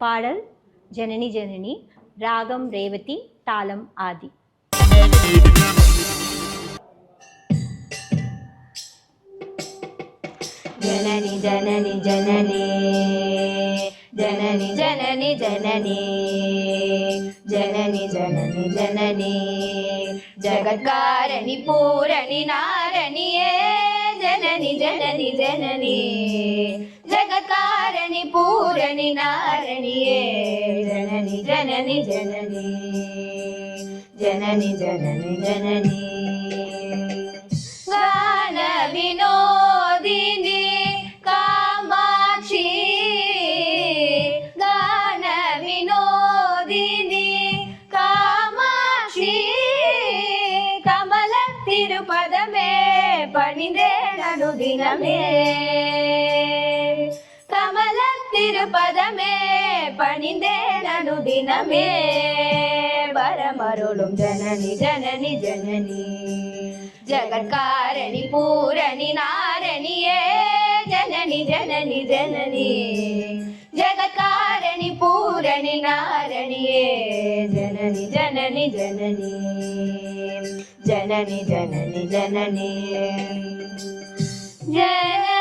பாடல் ஜனனி ஜனனி, ராகம் ரேவதி, தாளம் ஆதி. ஜனனி ஜனனி ஜனனி ஜனனி ஜனனி ஜனனி ஜனனி ஜனனி ஜனனி, ஜகத்காரணி பூரணி நாரணியே ஜனனி ஜனனி ஜனனி, ஜகத்காரணி பூரணி நாரணியே ஜனனி ஜனனி ஜனனி ஜனனி ஜனனி ஜனனி, கான வினோதினி காமாட்சி, கான வினோதினி காமாட்சி, கமல திருப்பதமே பணிந்தேன் அனுதினமே, கமல திருப்பதமே பணிந்தேன் அனுதினமே, வரமருளும் ஜனனி ஜனனி ஜனனி, ஜகத்காரணி பூரணி நாரணியே ஜனனி ஜனனி ஜனனி, ஜகத்காரணி பூரணி நாரணியே ஜனனி ஜனனி ஜனனி ஜனனி ஜனனி ஜனனி ஜன